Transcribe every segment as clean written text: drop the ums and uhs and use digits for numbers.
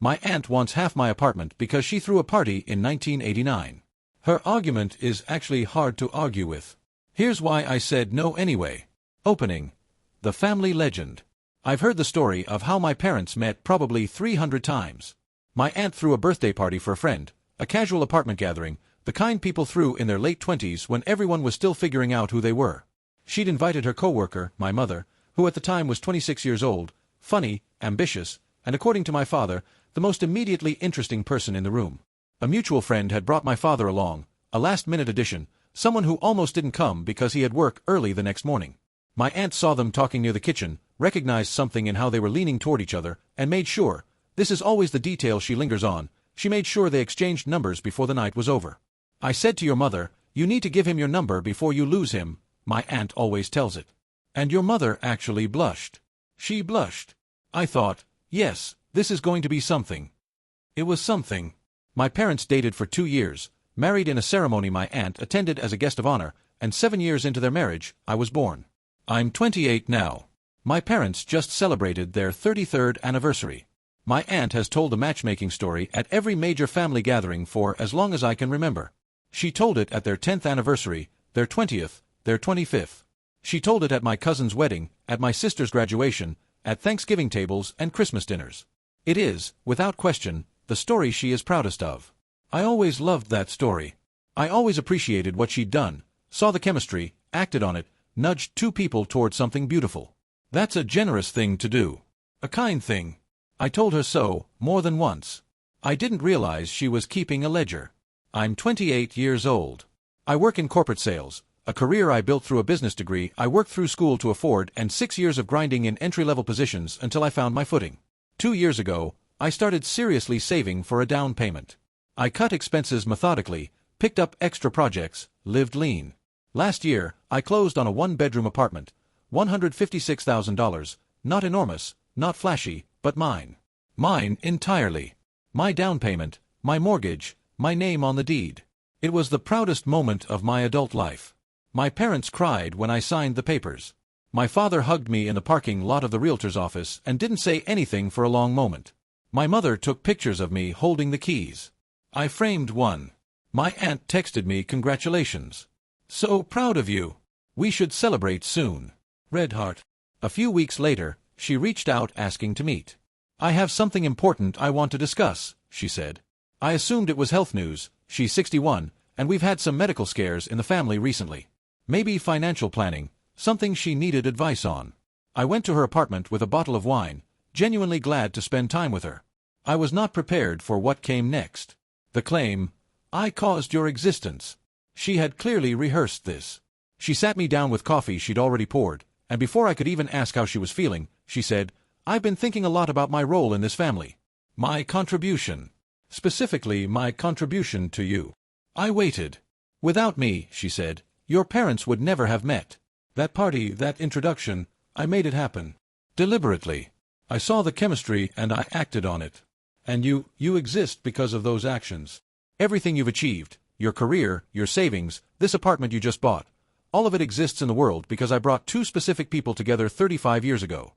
My aunt wants half my apartment because she threw a party in 1989. Her argument is actually hard to argue with. Here's why I said no anyway. Opening. The family legend. I've heard the story of how my parents met probably 300 times. My aunt threw a birthday party for a friend, a casual apartment gathering, the kind people threw in their late 20s when everyone was still figuring out who they were. She'd invited her coworker, my mother, who at the time was 26 years old, funny, ambitious, and according to my father, the most immediately interesting person in the room. A mutual friend had brought my father along, a last-minute addition, someone who almost didn't come because he had work early the next morning. My aunt saw them talking near the kitchen, recognized something in how they were leaning toward each other, and made sure, this is always the detail she lingers on, she made sure they exchanged numbers before the night was over. I said to your mother, you need to give him your number before you lose him, my aunt always tells it. And your mother actually blushed. She blushed. I thought, yes, this is going to be something. It was something. My parents dated for 2 years, married in a ceremony my aunt attended as a guest of honor, and 7 years into their marriage, I was born. I'm 28 now. My parents just celebrated their 33rd anniversary. My aunt has told the matchmaking story at every major family gathering for as long as I can remember. She told it at their 10th anniversary, their 20th, their 25th. She told it at my cousin's wedding, at my sister's graduation, at Thanksgiving tables and Christmas dinners. It is, without question, the story she is proudest of. I always loved that story. I always appreciated what she'd done, saw the chemistry, acted on it, nudged 2 people toward something beautiful. That's a generous thing to do. A kind thing. I told her so, more than once. I didn't realize she was keeping a ledger. I'm 28 years old. I work in corporate sales, a career I built through a business degree I worked through school to afford and 6 years of grinding in entry-level positions until I found my footing. 2 years ago, I started seriously saving for a down payment. I cut expenses methodically, picked up extra projects, lived lean. Last year, I closed on a 1-bedroom apartment, $156,000, not enormous, not flashy, but mine. Mine entirely. My down payment, my mortgage, my name on the deed. It was the proudest moment of my adult life. My parents cried when I signed the papers. My father hugged me in the parking lot of the realtor's office and didn't say anything for a long moment. My mother took pictures of me holding the keys. I framed one. My aunt texted me congratulations. So proud of you. We should celebrate soon. Red heart. A few weeks later, she reached out asking to meet. I have something important I want to discuss, she said. I assumed it was health news. She's 61, and we've had some medical scares in the family recently. Maybe financial planning, something she needed advice on. I went to her apartment with a bottle of wine, genuinely glad to spend time with her. I was not prepared for what came next. The claim, I caused your existence. She had clearly rehearsed this. She sat me down with coffee she'd already poured, and before I could even ask how she was feeling, she said, I've been thinking a lot about my role in this family. My contribution. Specifically, my contribution to you. I waited. Without me, she said, your parents would never have met. That party, that introduction, I made it happen. Deliberately. I saw the chemistry and I acted on it. And you exist because of those actions. Everything you've achieved, your career, your savings, this apartment you just bought, all of it exists in the world because I brought 2 specific people together 35 years ago.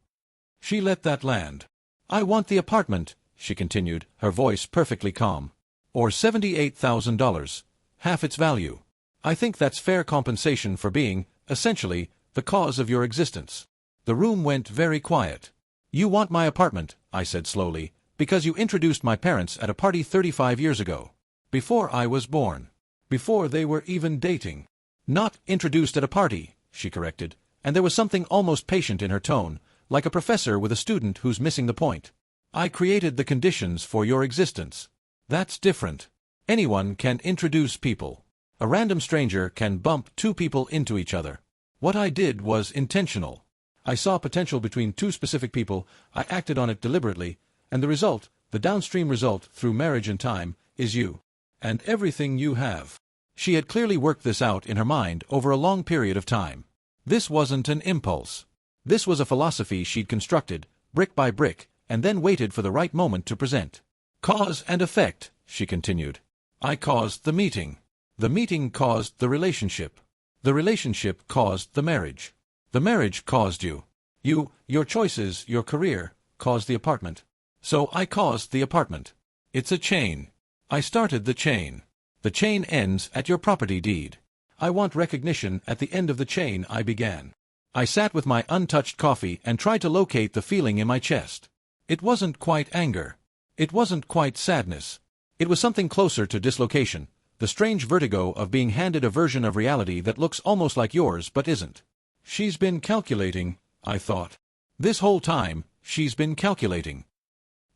She let that land. I want the apartment, she continued, her voice perfectly calm. Or $78,000, half its value. I think that's fair compensation for being, essentially, the cause of your existence. The room went very quiet. You want my apartment, I said slowly, because you introduced my parents at a party 35 years ago. Before I was born. Before they were even dating. Not introduced at a party, she corrected, and there was something almost patient in her tone, like a professor with a student who's missing the point. I created the conditions for your existence. That's different. Anyone can introduce people. A random stranger can bump 2 people into each other. What I did was intentional. I saw potential between 2 specific people, I acted on it deliberately, and the result, the downstream result through marriage and time, is you. And everything you have. She had clearly worked this out in her mind over a long period of time. This wasn't an impulse. This was a philosophy she'd constructed, brick by brick, and then waited for the right moment to present. Cause and effect, she continued. I caused the meeting. The meeting caused the relationship. The relationship caused the marriage. The marriage caused you. Your choices, your career, caused the apartment. So I caused the apartment. It's a chain. I started the chain. The chain ends at your property deed. I want recognition at the end of the chain I began. I sat with my untouched coffee and tried to locate the feeling in my chest. It wasn't quite anger. It wasn't quite sadness. It was something closer to dislocation, the strange vertigo of being handed a version of reality that looks almost like yours but isn't. She's been calculating, I thought. This whole time, she's been calculating.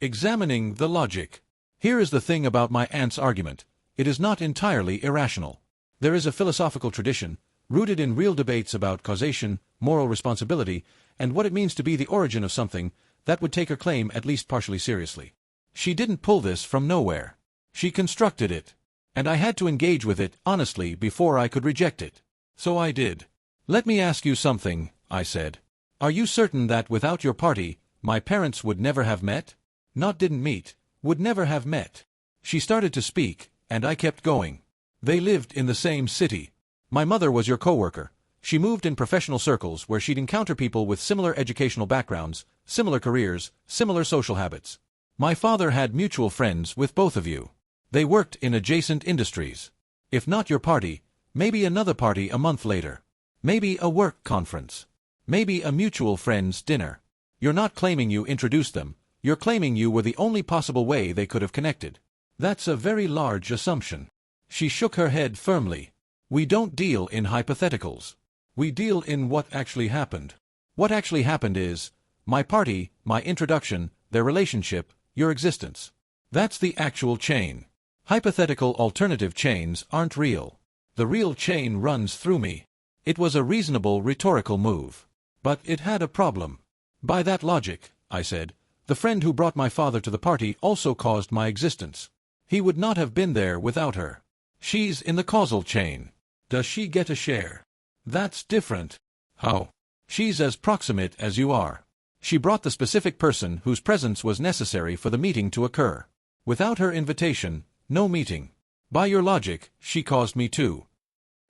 Examining the logic. Here is the thing about my aunt's argument. It is not entirely irrational. There is a philosophical tradition, rooted in real debates about causation, moral responsibility, and what it means to be the origin of something, that would take her claim at least partially seriously. She didn't pull this from nowhere. She constructed it. And I had to engage with it honestly before I could reject it. So I did. Let me ask you something, I said. Are you certain that without your party, my parents would never have met? Not didn't meet, would never have met. She started to speak, and I kept going. They lived in the same city. My mother was your coworker. She moved in professional circles where she'd encounter people with similar educational backgrounds, similar careers, similar social habits. My father had mutual friends with both of you. They worked in adjacent industries. If not your party, maybe another party a month later. Maybe a work conference. Maybe a mutual friend's dinner. You're not claiming you introduced them. You're claiming you were the only possible way they could have connected. That's a very large assumption. She shook her head firmly. We don't deal in hypotheticals. We deal in what actually happened. What actually happened is, my party, my introduction, their relationship, your existence. That's the actual chain. Hypothetical alternative chains aren't real. The real chain runs through me. It was a reasonable rhetorical move. But it had a problem. By that logic, I said, the friend who brought my father to the party also caused my existence. He would not have been there without her. She's in the causal chain. Does she get a share? That's different. How? She's as proximate as you are. She brought the specific person whose presence was necessary for the meeting to occur. Without her invitation, no meeting. By your logic, she caused me too.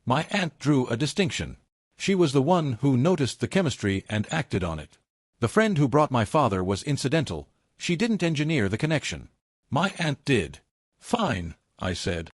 My aunt drew a distinction. She was the one who noticed the chemistry and acted on it. The friend who brought my father was incidental. She didn't engineer the connection. My aunt did. Fine, I said.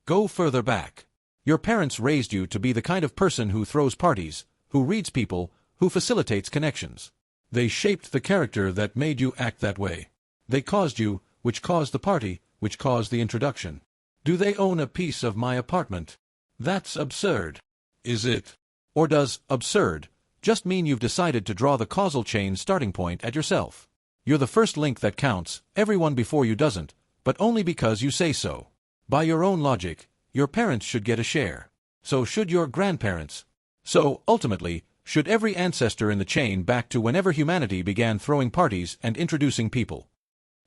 Go further back. Your parents raised you to be the kind of person who throws parties, who reads people, who facilitates connections. They shaped the character that made you act that way. They caused you, which caused the party, which caused the introduction. Do they own a piece of my apartment? That's absurd. Is it? Or does absurd just mean you've decided to draw the causal chain starting point at yourself? You're the first link that counts, everyone before you doesn't, but only because you say so. By your own logic, your parents should get a share. So should your grandparents. So, ultimately, should every ancestor in the chain back to whenever humanity began throwing parties and introducing people.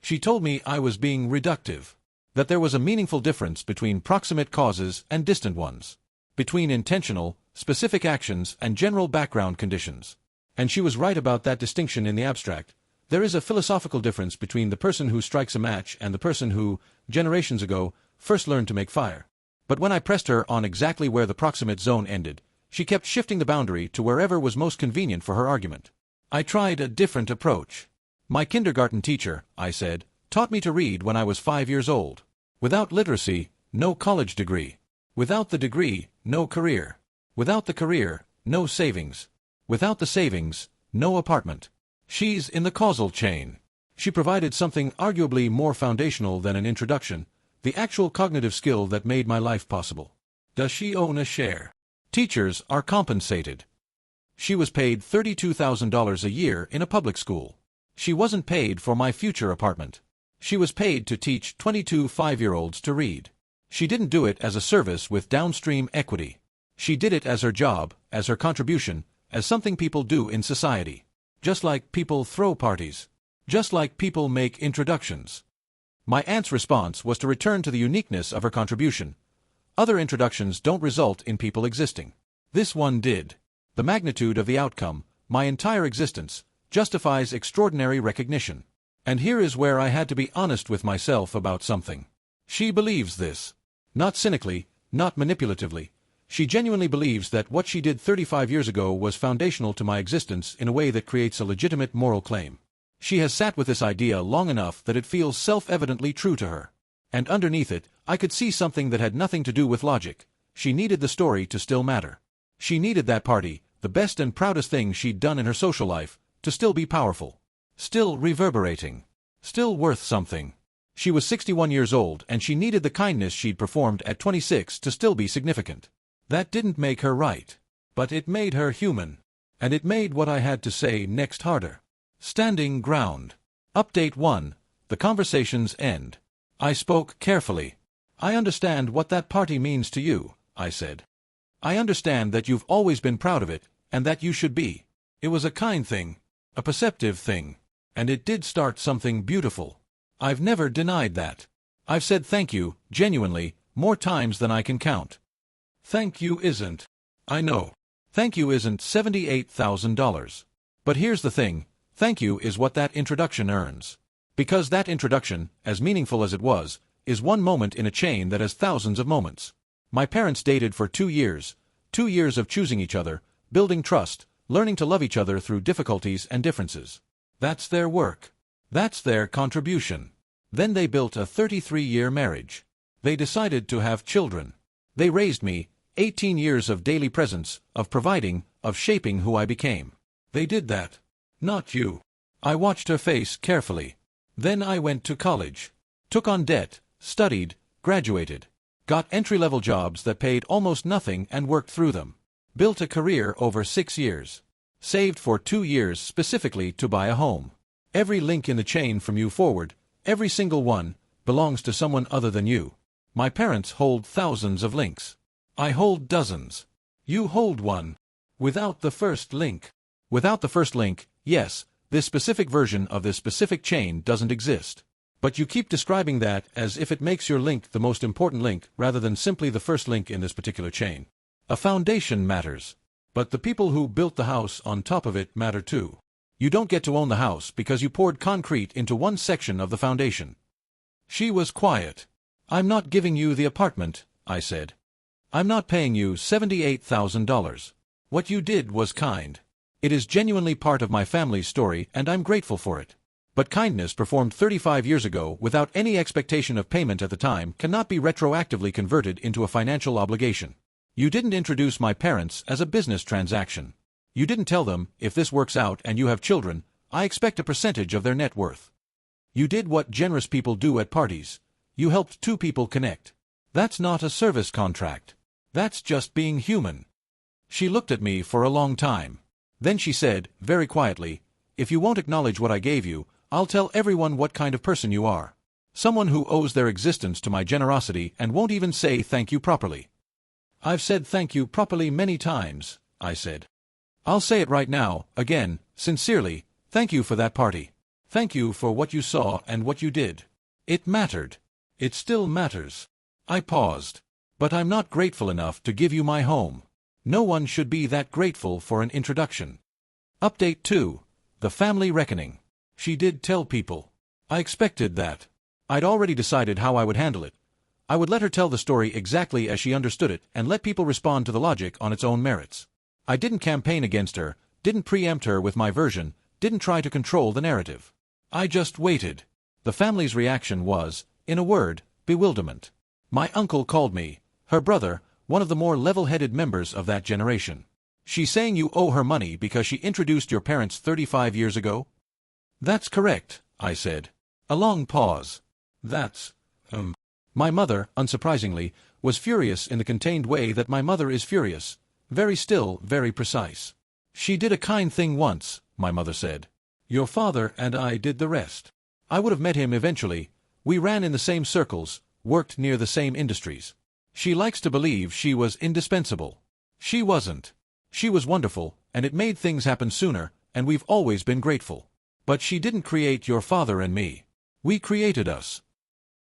She told me I was being reductive. That there was a meaningful difference between proximate causes and distant ones. Between intentional, specific actions and general background conditions. And she was right about that distinction in the abstract. There is a philosophical difference between the person who strikes a match and the person who, generations ago, first learned to make fire. But when I pressed her on exactly where the proximate zone ended, she kept shifting the boundary to wherever was most convenient for her argument. I tried a different approach. My kindergarten teacher, I said, taught me to read when I was 5 years old. Without literacy, no college degree. Without the degree, no career. Without the career, no savings. Without the savings, no apartment. She's in the causal chain. She provided something arguably more foundational than an introduction, the actual cognitive skill that made my life possible. Does she own a share? Teachers are compensated. She was paid $32,000 a year in a public school. She wasn't paid for my future apartment. She was paid to teach 22 5-year-olds to read. She didn't do it as a service with downstream equity. She did it as her job, as her contribution, as something people do in society. Just like people throw parties. Just like people make introductions. My aunt's response was to return to the uniqueness of her contribution. Other introductions don't result in people existing. This one did. The magnitude of the outcome, my entire existence, justifies extraordinary recognition. And here is where I had to be honest with myself about something. She believes this. Not cynically, not manipulatively. She genuinely believes that what she did 35 years ago was foundational to my existence in a way that creates a legitimate moral claim. She has sat with this idea long enough that it feels self-evidently true to her. And underneath it, I could see something that had nothing to do with logic. She needed the story to still matter. She needed that party, the best and proudest thing she'd done in her social life, to still be powerful. Still reverberating. Still worth something. She was 61 years old and she needed the kindness she'd performed at 26 to still be significant. That didn't make her right. But it made her human. And it made what I had to say next harder. Standing ground. Update 1. The conversation's end. I spoke carefully. I understand what that party means to you, I said. I understand that you've always been proud of it, and that you should be. It was a kind thing. A perceptive thing. And it did start something beautiful. I've never denied that. I've said thank you, genuinely, more times than I can count. Thank you isn't. I know. Thank you isn't $78,000. But here's the thing, thank you is what that introduction earns. Because that introduction, as meaningful as it was, is one moment in a chain that has thousands of moments. My parents dated for 2 years. 2 years of choosing each other, building trust, learning to love each other through difficulties and differences. That's their work. That's their contribution. Then they built a 33-year marriage. They decided to have children. They raised me, 18 years of daily presence, of providing, of shaping who I became. They did that. Not you. I watched her face carefully. Then I went to college. Took on debt, studied, graduated. Got entry-level jobs that paid almost nothing and worked through them. Built a career over 6 years. Saved for 2 years specifically to buy a home. Every link in the chain from you forward, every single one, belongs to someone other than you. My parents hold thousands of links. I hold dozens. You hold one. Without the first link. Without the first link, yes, this specific version of this specific chain doesn't exist. But you keep describing that as if it makes your link the most important link rather than simply the first link in this particular chain. A foundation matters. But the people who built the house on top of it matter too. You don't get to own the house because you poured concrete into one section of the foundation. She was quiet. I'm not giving you the apartment, I said. I'm not paying you $78,000. What you did was kind. It is genuinely part of my family's story and I'm grateful for it. But kindness performed 35 years ago without any expectation of payment at the time cannot be retroactively converted into a financial obligation. You didn't introduce my parents as a business transaction. You didn't tell them, if this works out and you have children, I expect a percentage of their net worth. You did what generous people do at parties. You helped 2 people connect. That's not a service contract. That's just being human. She looked at me for a long time. Then she said, very quietly, if you won't acknowledge what I gave you, I'll tell everyone what kind of person you are. Someone who owes their existence to my generosity and won't even say thank you properly. I've said thank you properly many times, I said. I'll say it right now, again, sincerely, thank you for that party. Thank you for what you saw and what you did. It mattered. It still matters. I paused. But I'm not grateful enough to give you my home. No one should be that grateful for an introduction. Update 2. The family reckoning. She did tell people. I expected that. I'd already decided how I would handle it. I would let her tell the story exactly as she understood it and let people respond to the logic on its own merits. I didn't campaign against her, didn't preempt her with my version, didn't try to control the narrative. I just waited. The family's reaction was, in a word, bewilderment. My uncle called me, her brother, one of the more level-headed members of that generation. She's saying you owe her money because she introduced your parents 35 years ago? That's correct, I said. A long pause. That's, My mother, unsurprisingly, was furious in the contained way that my mother is furious. Very still, very precise. She did a kind thing once, my mother said. Your father and I did the rest. I would have met him eventually. We ran in the same circles, worked near the same industries. She likes to believe she was indispensable. She wasn't. She was wonderful, and it made things happen sooner, and we've always been grateful. But she didn't create your father and me. We created us.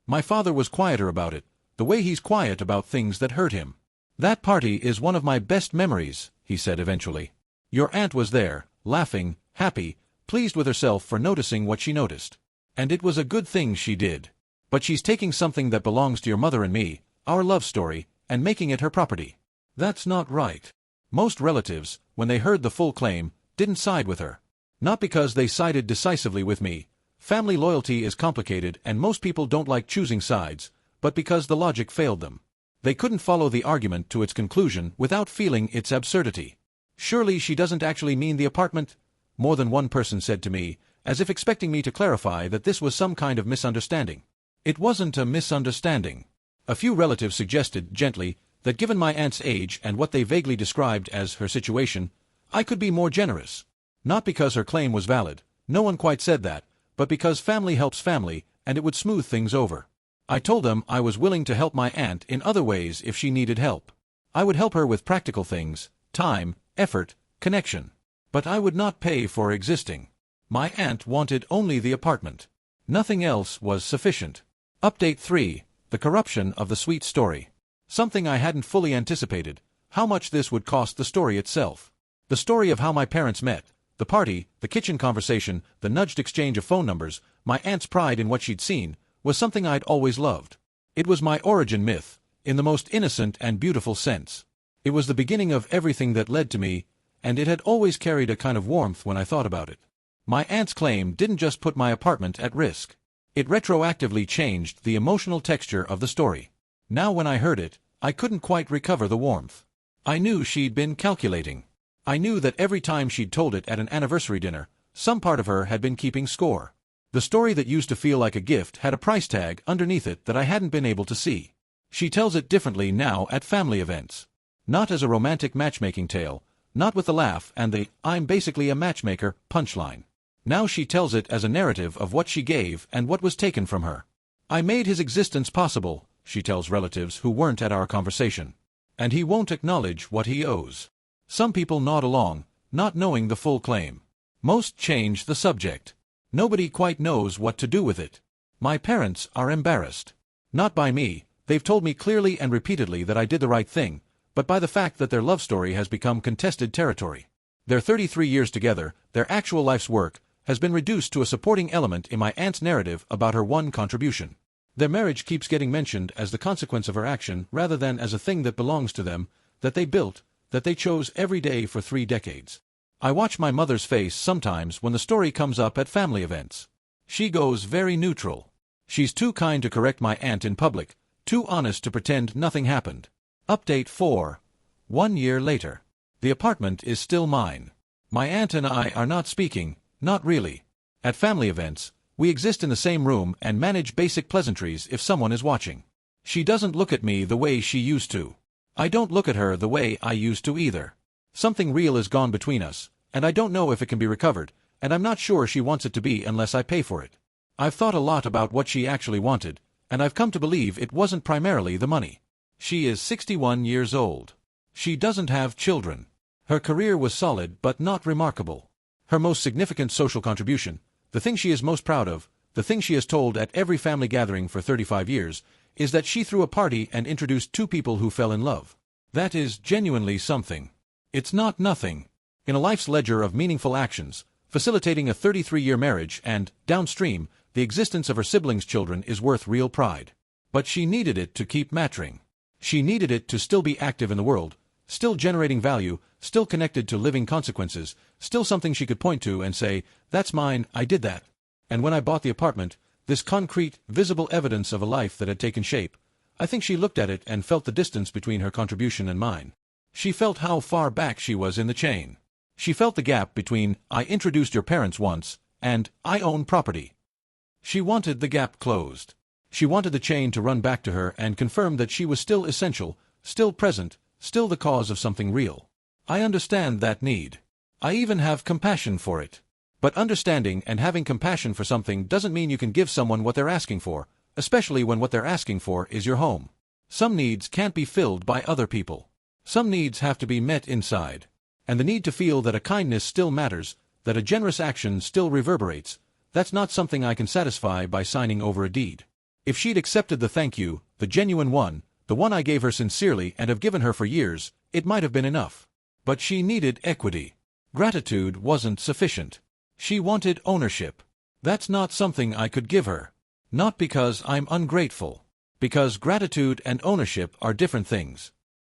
My father was quieter about it, the way he's quiet about things that hurt him. That party is one of my best memories, he said eventually. Your aunt was there, laughing, happy, pleased with herself for noticing what she noticed. And it was a good thing she did. But she's taking something that belongs to your mother and me, our love story, and making it her property. That's not right. Most relatives, when they heard the full claim, didn't side with her. Not because they sided decisively with me. Family loyalty is complicated and most people don't like choosing sides, but because the logic failed them. They couldn't follow the argument to its conclusion without feeling its absurdity. Surely she doesn't actually mean the apartment? More than one person said to me, as if expecting me to clarify that this was some kind of misunderstanding. It wasn't a misunderstanding. A few relatives suggested, gently, that given my aunt's age and what they vaguely described as her situation, I could be more generous. Not because her claim was valid, no one quite said that, but because family helps family, and it would smooth things over. I told them I was willing to help my aunt in other ways if she needed help. I would help her with practical things, time, effort, connection. But I would not pay for existing. My aunt wanted only the apartment. Nothing else was sufficient. Update 3. The corruption of the sweet story. Something I hadn't fully anticipated, how much this would cost the story itself. The story of how my parents met, the party, the kitchen conversation, the nudged exchange of phone numbers, my aunt's pride in what she'd seen, was something I'd always loved. It was my origin myth, in the most innocent and beautiful sense. It was the beginning of everything that led to me, and it had always carried a kind of warmth when I thought about it. My aunt's claim didn't just put my apartment at risk. It retroactively changed the emotional texture of the story. Now when I heard it, I couldn't quite recover the warmth. I knew she'd been calculating. I knew that every time she'd told it at an anniversary dinner, some part of her had been keeping score. The story that used to feel like a gift had a price tag underneath it that I hadn't been able to see. She tells it differently now at family events. Not as a romantic matchmaking tale, not with the laugh and the "I'm basically a matchmaker" punchline. Now she tells it as a narrative of what she gave and what was taken from her. I made his existence possible, she tells relatives who weren't at our conversation. And he won't acknowledge what he owes. Some people nod along, not knowing the full claim. Most change the subject. Nobody quite knows what to do with it. My parents are embarrassed. Not by me, they've told me clearly and repeatedly that I did the right thing, but by the fact that their love story has become contested territory. Their 33 years together, their actual life's work, has been reduced to a supporting element in my aunt's narrative about her one contribution. Their marriage keeps getting mentioned as the consequence of her action rather than as a thing that belongs to them, that they built, that they chose every day for 3 decades. I watch my mother's face sometimes when the story comes up at family events. She goes very neutral. She's too kind to correct my aunt in public, too honest to pretend nothing happened. Update 4. 1 year later. The apartment is still mine. My aunt and I are not speaking, not really. At family events, we exist in the same room and manage basic pleasantries if someone is watching. She doesn't look at me the way she used to. I don't look at her the way I used to either. Something real is gone between us, and I don't know if it can be recovered, and I'm not sure she wants it to be unless I pay for it. I've thought a lot about what she actually wanted, and I've come to believe it wasn't primarily the money. She is 61 years old. She doesn't have children. Her career was solid but not remarkable. Her most significant social contribution, the thing she is most proud of, the thing she has told at every family gathering for 35 years, is that she threw a party and introduced 2 people who fell in love. That is genuinely something. It's not nothing. In a life's ledger of meaningful actions, facilitating a 33-year marriage and, downstream, the existence of her siblings' children is worth real pride. But she needed it to keep mattering. She needed it to still be active in the world, still generating value, still connected to living consequences, still something she could point to and say, "That's mine, I did that." And when I bought the apartment, this concrete, visible evidence of a life that had taken shape, I think she looked at it and felt the distance between her contribution and mine. She felt how far back she was in the chain. She felt the gap between "I introduced your parents once" and "I own property." She wanted the gap closed. She wanted the chain to run back to her and confirm that she was still essential, still present, still the cause of something real. I understand that need. I even have compassion for it. But understanding and having compassion for something doesn't mean you can give someone what they're asking for, especially when what they're asking for is your home. Some needs can't be filled by other people. Some needs have to be met inside. And the need to feel that a kindness still matters, that a generous action still reverberates, that's not something I can satisfy by signing over a deed. If she'd accepted the thank you, the genuine one, the one I gave her sincerely and have given her for years, it might have been enough. But she needed equity. Gratitude wasn't sufficient. She wanted ownership. That's not something I could give her. Not because I'm ungrateful. Because gratitude and ownership are different things.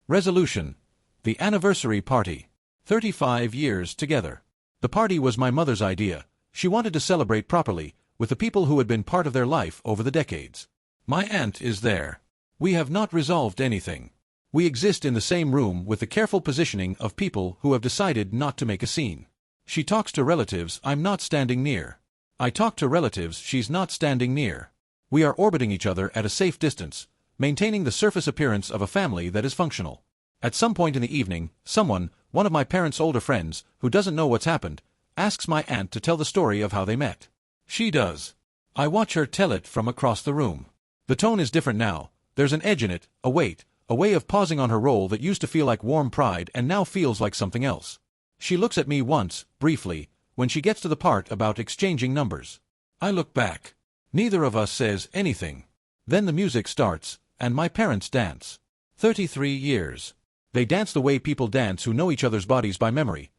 Resolution. The anniversary party. 35 years together. The party was my mother's idea. She wanted to celebrate properly, with the people who had been part of their life over the decades. My aunt is there. We have not resolved anything. We exist in the same room with the careful positioning of people who have decided not to make a scene. She talks to relatives I'm not standing near. I talk to relatives she's not standing near. We are orbiting each other at a safe distance, maintaining the surface appearance of a family that is functional. At some point in the evening, someone, one of my parents' older friends, who doesn't know what's happened, asks my aunt to tell the story of how they met. She does. I watch her tell it from across the room. The tone is different now. There's an edge in it, a weight, a way of pausing on her role that used to feel like warm pride and now feels like something else. She looks at me once, briefly, when she gets to the part about exchanging numbers. I look back. Neither of us says anything. Then the music starts, and my parents dance. 33 years. They dance the way people dance who know each other's bodies by memory.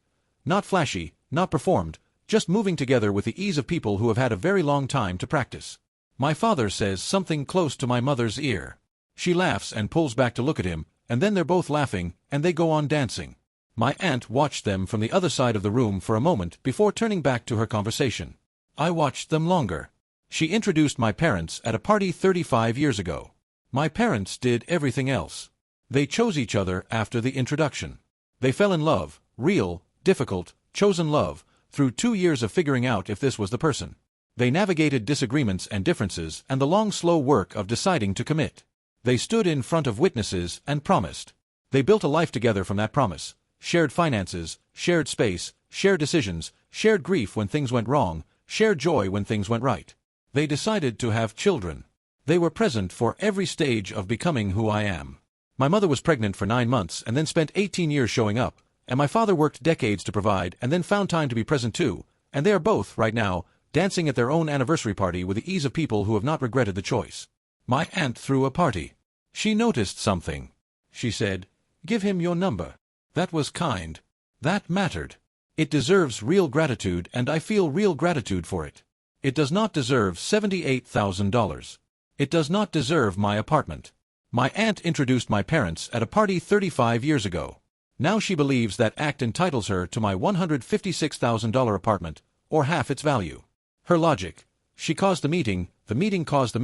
Not flashy, not performed, just moving together with the ease of people who have had a very long time to practice. My father says something close to my mother's ear. She laughs and pulls back to look at him, and then they're both laughing, and they go on dancing. My aunt watched them from the other side of the room for a moment before turning back to her conversation. I watched them longer. She introduced my parents at a party 35 years ago. My parents did everything else. They chose each other after the introduction. They fell in love, real, difficult, chosen love, through 2 years of figuring out if this was the person. They navigated disagreements and differences and the long slow work of deciding to commit. They stood in front of witnesses and promised. They built a life together from that promise. Shared finances, shared space, shared decisions, shared grief when things went wrong, shared joy when things went right. They decided to have children. They were present for every stage of becoming who I am. My mother was pregnant for 9 months and then spent 18 years showing up, and my father worked decades to provide and then found time to be present too, and they are both, right now, dancing at their own anniversary party with the ease of people who have not regretted the choice. My aunt threw a party. She noticed something. She said, "Give him your number." That was kind. That mattered. It deserves real gratitude, and I feel real gratitude for it. It does not deserve $78,000. It does not deserve my apartment. My aunt introduced my parents at a party 35 years ago. Now she believes that act entitles her to my $156,000 apartment, or half its value. Her logic. She caused the meeting caused the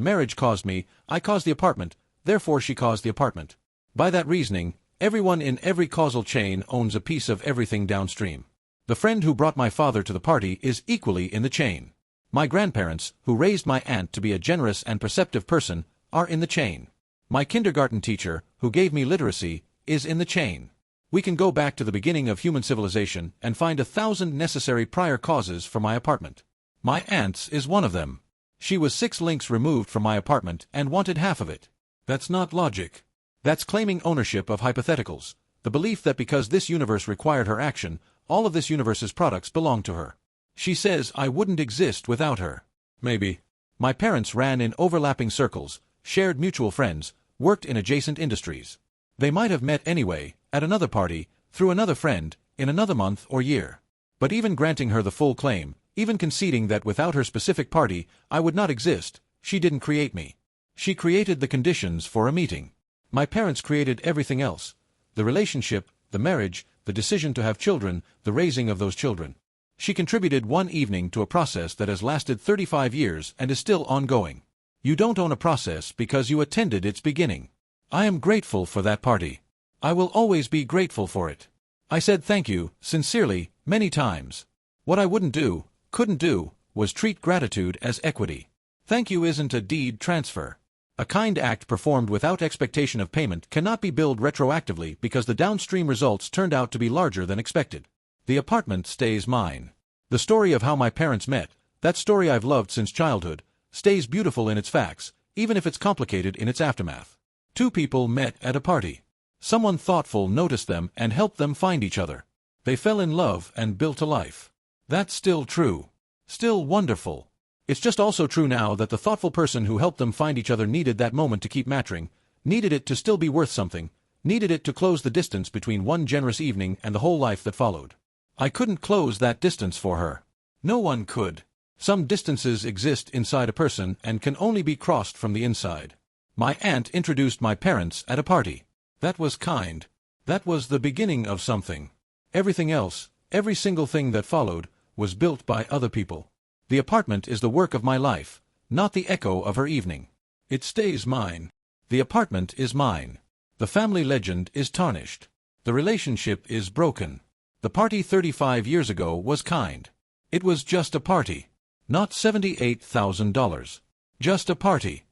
marriage caused me, I caused the apartment, therefore she caused the apartment. By that reasoning, everyone in every causal chain owns a piece of everything downstream. The friend who brought my father to the party is equally in the chain. My grandparents, who raised my aunt to be a generous and perceptive person, are in the chain. My kindergarten teacher, who gave me literacy, is in the chain. We can go back to the beginning of human civilization and find 1,000 necessary prior causes for my apartment. My aunt's is one of them. She was 6 links removed from my apartment and wanted half of it. That's not logic. That's claiming ownership of hypotheticals, the belief that because this universe required her action, all of this universe's products belong to her. She says I wouldn't exist without her. Maybe. My parents ran in overlapping circles, shared mutual friends, worked in adjacent industries. They might have met anyway, at another party, through another friend, in another month or year. But even granting her the full claim, even conceding that without her specific party, I would not exist, she didn't create me. She created the conditions for a meeting. My parents created everything else. The relationship, the marriage, the decision to have children, the raising of those children. She contributed one evening to a process that has lasted 35 years and is still ongoing. You don't own a process because you attended its beginning. I am grateful for that party. I will always be grateful for it. I said thank you, sincerely, many times. What I wouldn't do, couldn't do, was treat gratitude as equity. Thank you isn't a deed transfer. A kind act performed without expectation of payment cannot be billed retroactively because the downstream results turned out to be larger than expected. The apartment stays mine. The story of how my parents met, that story I've loved since childhood, stays beautiful in its facts, even if it's complicated in its aftermath. 2 people met at a party. Someone thoughtful noticed them and helped them find each other. They fell in love and built a life. That's still true. Still wonderful. It's just also true now that the thoughtful person who helped them find each other needed that moment to keep matching, needed it to still be worth something, needed it to close the distance between one generous evening and the whole life that followed. I couldn't close that distance for her. No one could. Some distances exist inside a person and can only be crossed from the inside. My aunt introduced my parents at a party. That was kind. That was the beginning of something. Everything else Every single thing that followed was built by other people. The apartment is the work of my life, not the echo of her evening. It stays mine. The apartment is mine. The family legend is tarnished. The relationship is broken. The party 35 years ago was kind. It was just a party. Not $78,000. Just a party.